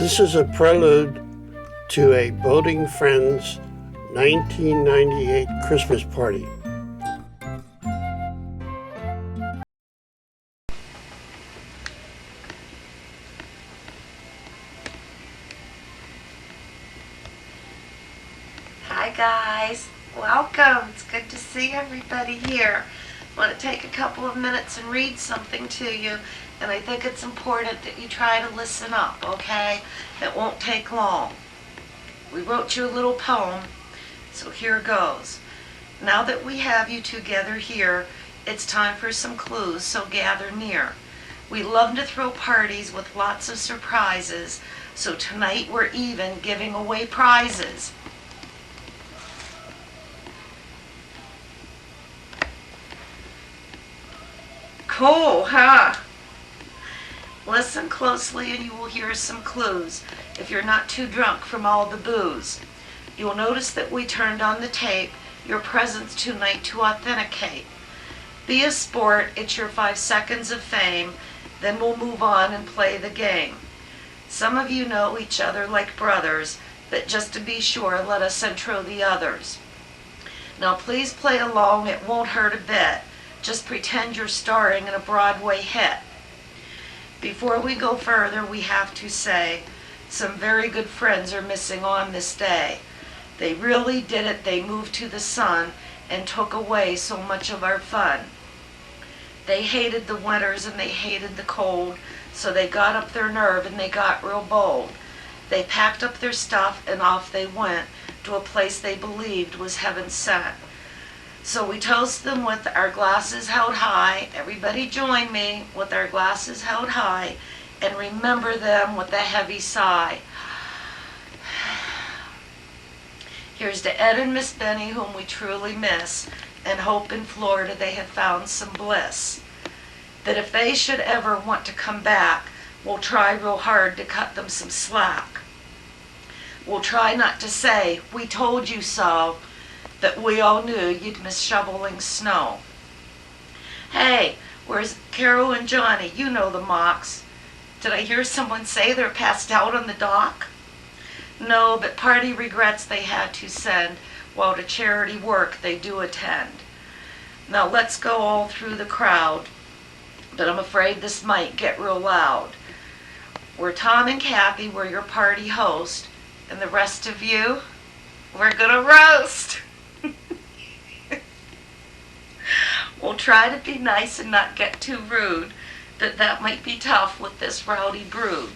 This is a prelude to a Boating Friends 1998 Christmas party. Hi guys, welcome. It's good to see everybody here. I want to take a couple of minutes and read something to you, and I think it's important that you try to listen up, okay? It won't take long. We wrote you a little poem, so here goes. Now that we have you together here, it's time for some clues, so gather near. We love to throw parties with lots of surprises, so tonight we're even giving away prizes. Cool, huh? Listen closely and you will hear some clues if you're not too drunk from all the booze. You'll notice that we turned on the tape, your presence tonight to authenticate. Be a sport, it's your 5 seconds of fame, then we'll move on and play the game. Some of you know each other like brothers, but just to be sure, let us intro the others. Now please play along, it won't hurt a bit. Just pretend you're starring in a Broadway hit. Before we go further, we have to say, some very good friends are missing on this day. They really did it, they moved to the sun and took away so much of our fun. They hated the winters and they hated the cold, so they got up their nerve and they got real bold. They packed up their stuff and off they went to a place they believed was heaven sent. So we toast them with our glasses held high. Everybody join me with our glasses held high and remember them with a heavy sigh. Here's to Ed and Miss Benny, whom we truly miss, and hope in Florida they have found some bliss. That if they should ever want to come back, we'll try real hard to cut them some slack. We'll try not to say, we told you so, that we all knew you'd miss shoveling snow. Hey, where's Carol and Johnny? You know the mocks. Did I hear someone say they're passed out on the dock? No, but party regrets they had to send, while to charity work they do attend. Now let's go all through the crowd, but I'm afraid this might get real loud. We're Tom and Kathy, we're your party host, and the rest of you, we're gonna roast. We'll try to be nice and not get too rude, but that might be tough with this rowdy brood.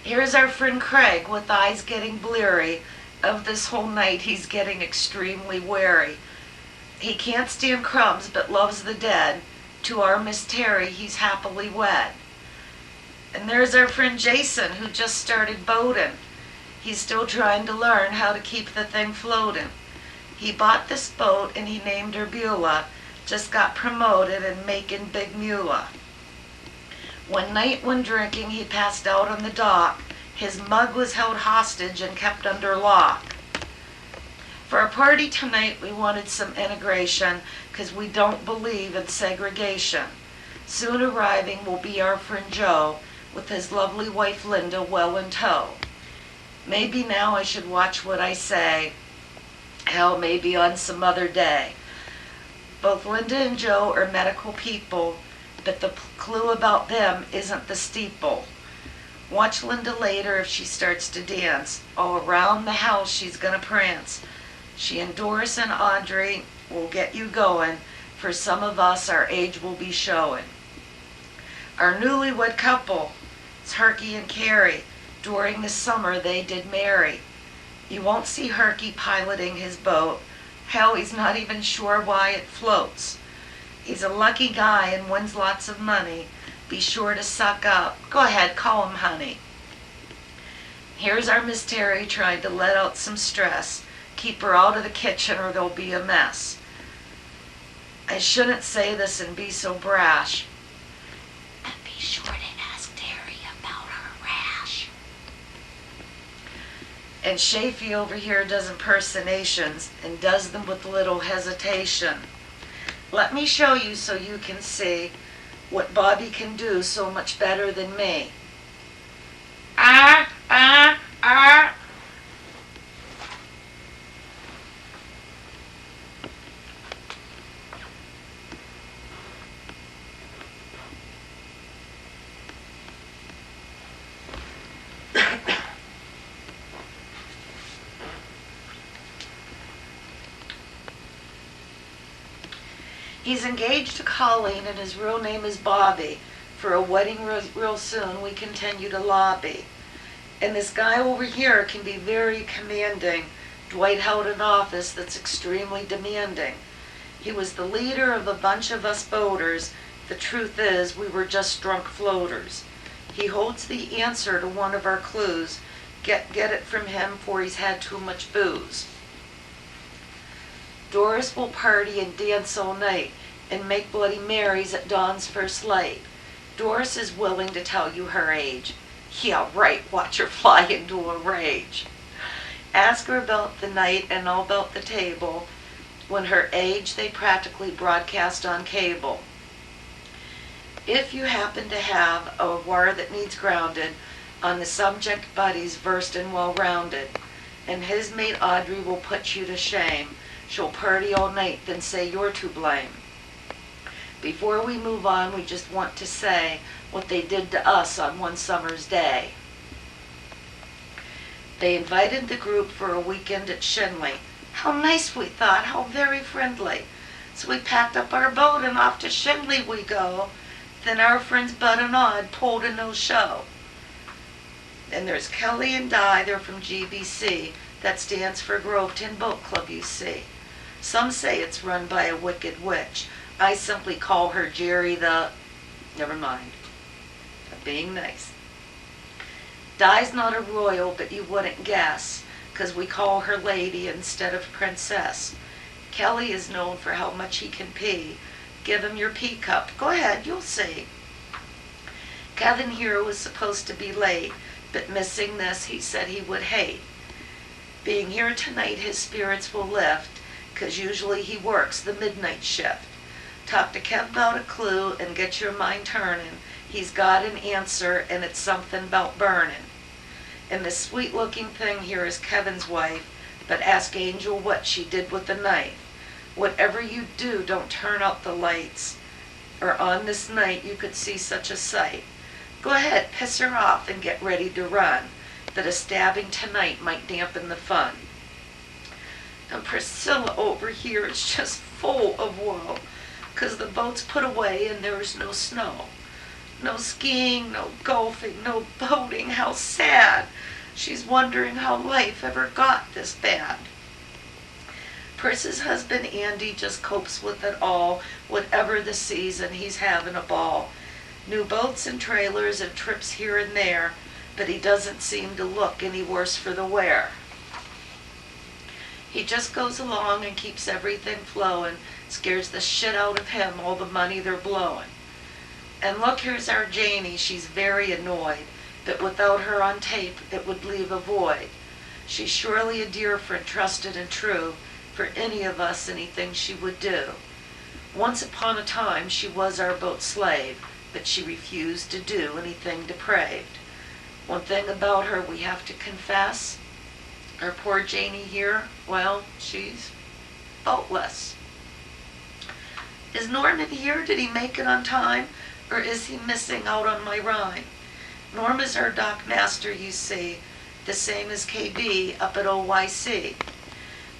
Here's our friend Craig with eyes getting bleary. Of this whole night he's getting extremely wary. He can't stand crumbs but loves the dead. To our Miss Terry he's happily wed. And there's our friend Jason who just started boating. He's still trying to learn how to keep the thing floating. He bought this boat and he named her Beulah. Just got promoted and making big moolah. One night when drinking he passed out on the dock. His mug was held hostage and kept under lock. For our party tonight we wanted some integration, 'cause we don't believe in segregation. Soon arriving will be our friend Joe with his lovely wife Linda well in tow. Maybe now I should watch what I say. Hell, maybe on some other day. Both Linda and Joe are medical people, but the clue about them isn't the steeple. Watch Linda later if she starts to dance. All around the house she's gonna prance. She and Doris and Audrey will get you going. For some of us, our age will be showing. Our newlywed couple, it's Herky and Carrie. During the summer they did marry. You won't see Herky piloting his boat. Hell, he's not even sure why it floats. He's a lucky guy and wins lots of money. Be sure to suck up. Go ahead, call him honey. Here's our Miss Terry trying to let out some stress. Keep her out of the kitchen or there'll be a mess. I shouldn't say this and be so brash. And be sure to ask Terry about her rash. And Shafee over here does impersonations and does them with little hesitation. Let me show you so you can see. what Bobby can do so much better than me. Ah, ah, ah. He's engaged to Colleen and his real name is Bobby. For a wedding real soon, we continue to lobby. And this guy over here can be very commanding. Dwight held an office that's extremely demanding. He was the leader of a bunch of us boaters. The truth is, we were just drunk floaters. He holds the answer to one of our clues. Get it from him, for he's had too much booze. Doris will party and dance all night and make Bloody Marys at dawn's first light. Doris is willing to tell you her age. Yeah, right, watch her fly into a rage. Ask her about the night and all about the table. When her age, they practically broadcast on cable. If you happen to have a war that needs grounded, on the subject Buddy's versed and well-rounded, and his mate Audrey will put you to shame. She'll party all night, then say you're to blame. Before we move on, we just want to say what they did to us on one summer's day. They invited the group for a weekend at Shenley. How nice, we thought, how very friendly. So we packed up our boat and off to Shenley we go. Then our friends Bud and Odd pulled a no-show. And there's Kelly and Di, they're from GBC. That stands for Groveton Boat Club, you see. Some say it's run by a wicked witch. I simply call her Jerry the... Never mind. I'm being nice. Di's not a royal, but you wouldn't guess, 'cause we call her lady instead of princess. Kelly is known for how much he can pee. Give him your pee cup. Go ahead, you'll see. Kevin here was supposed to be late, but missing this he said he would hate. Being here tonight his spirits will lift, 'cause usually he works the midnight shift. Talk to Kev about a clue and get your mind turning. He's got an answer and it's something about burning. And this sweet looking thing here is Kevin's wife, but ask Angel what she did with the knife. Whatever you do, don't turn out the lights, or on this night you could see such a sight. Go ahead, piss her off and get ready to run, that a stabbing tonight might dampen the fun. And Priscilla over here is just full of woe, 'cause the boat's put away and there is no snow. No skiing, no golfing, no boating, how sad. She's wondering how life ever got this bad. Pris's husband Andy just copes with it all. Whatever the season, he's having a ball. New boats and trailers and trips here and there, but he doesn't seem to look any worse for the wear. He just goes along and keeps everything flowing, scares the shit out of him, all the money they're blowing. And look, here's our Janie, she's very annoyed, but without her on tape, it would leave a void. She's surely a dear friend, trusted and true, for any of us, anything she would do. Once upon a time, she was our boat slave, but she refused to do anything depraved. One thing about her we have to confess, our poor Janie here, well, she's boatless. Is Norman here? Did he make it on time? Or is he missing out on my rhyme? Norm is our dock master, you see, the same as KB up at OYC.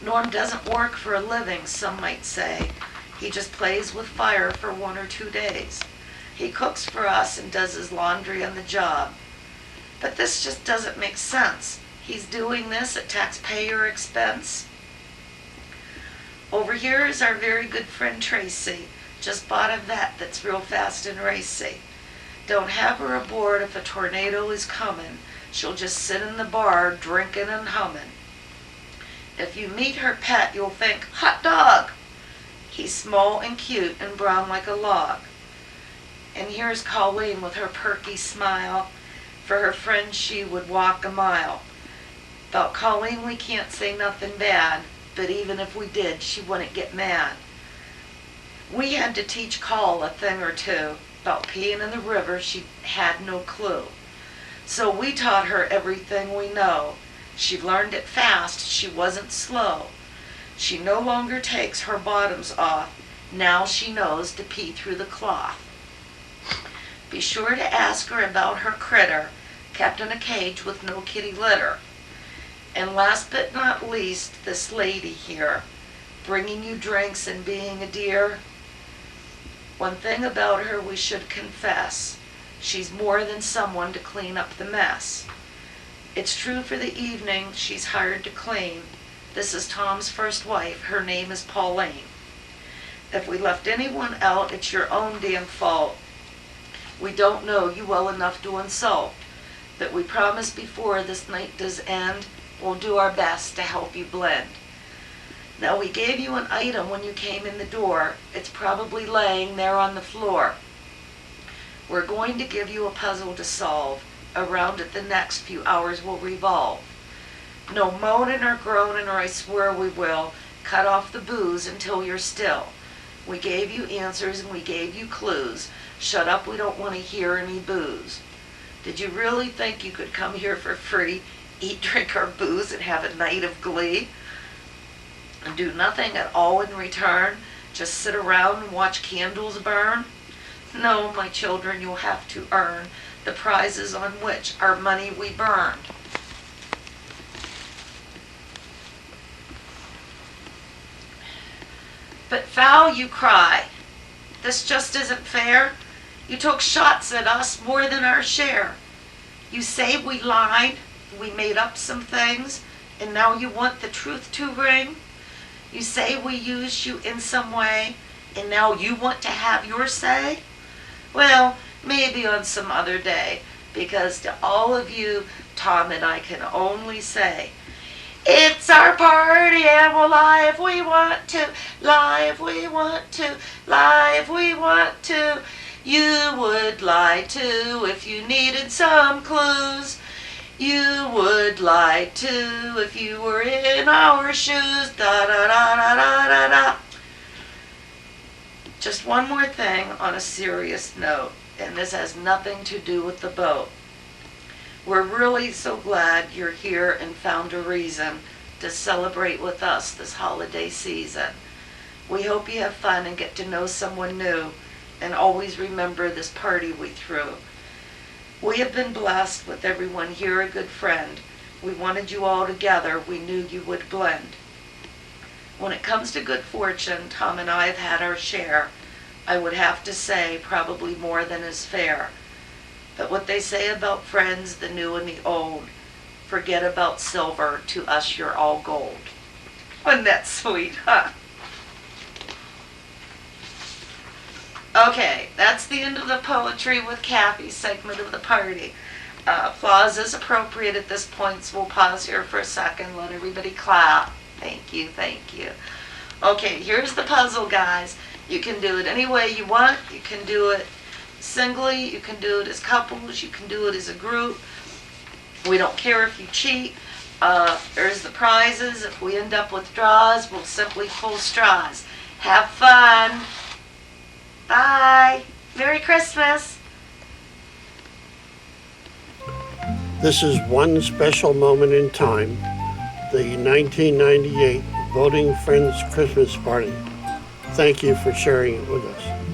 Norm doesn't work for a living, some might say. He just plays with fire for 1 or 2 days. He cooks for us and does his laundry on the job. But this just doesn't make sense. He's doing this at taxpayer expense. Over here is our very good friend Tracy. Just bought a vet that's real fast and racy. Don't have her aboard if a tornado is coming. She'll just sit in the bar drinking and humming. If you meet her pet, you'll think, hot dog. He's small and cute and brown like a log. And here's Colleen with her perky smile. For her friend, she would walk a mile. About Colleen, we can't say nothing bad, but even if we did, she wouldn't get mad. We had to teach Col a thing or two. About peeing in the river, she had no clue. So we taught her everything we know. She learned it fast, she wasn't slow. She no longer takes her bottoms off. Now she knows to pee through the cloth. Be sure to ask her about her critter, kept in a cage with no kitty litter. And last but not least, this lady here, bringing you drinks and being a dear. One thing about her we should confess, she's more than someone to clean up the mess. It's true for the evening she's hired to clean. This is Tom's first wife, her name is Pauline. If we left anyone out, it's your own damn fault. We don't know you well enough to insult, but we promise before this night does end, we'll do our best to help you blend. Now we gave you an item when you came in the door. It's probably laying there on the floor. We're going to give you a puzzle to solve. Around it the next few hours will revolve. No moaning or groaning, or I swear we will cut off the booze until you're still. We gave you answers and we gave you clues. Shut up, we don't want to hear any booze. Did you really think you could come here for free, eat, drink, or booze, and have a night of glee? And do nothing at all in return? Just sit around and watch candles burn? No, my children, you'll have to earn the prizes on which our money we burned. But foul, you cry. This just isn't fair. You took shots at us more than our share. You say we lied, we made up some things, and now you want the truth to ring? You say we used you in some way, and now you want to have your say? Well, maybe on some other day, because to all of you, Tom and I can only say, it's our party and we'll lie if we want to, lie if we want to, lie if we want to. You would lie too if you needed some clues. You would lie too if you were in our shoes. Da da da da da da da. Just one more thing on a serious note, and this has nothing to do with the boat. We're really so glad you're here and found a reason to celebrate with us this holiday season. We hope you have fun and get to know someone new, and always remember this party we threw. We have been blessed with everyone here, a good friend. We wanted you all together. We knew you would blend. When it comes to good fortune, Tom and I have had our share. I would have to say probably more than is fair. But what they say about friends, the new and the old, forget about silver, to us you're all gold. Wasn't that sweet, huh? Okay, that's the end of the Poetry with Kathy segment of the party. Applause is appropriate at this point, so we'll pause here for a second, let everybody clap. Thank you, thank you. Okay, here's the puzzle, guys. You can do it any way you want. You can do it singly, you can do it as couples, you can do it as a group. We don't care if you cheat. There's the prizes. If we end up with draws, we'll simply pull straws. Have fun. Bye. Merry Christmas. This is one special moment in time, the 1998 Voting Friends Christmas Party. Thank you for sharing it with us.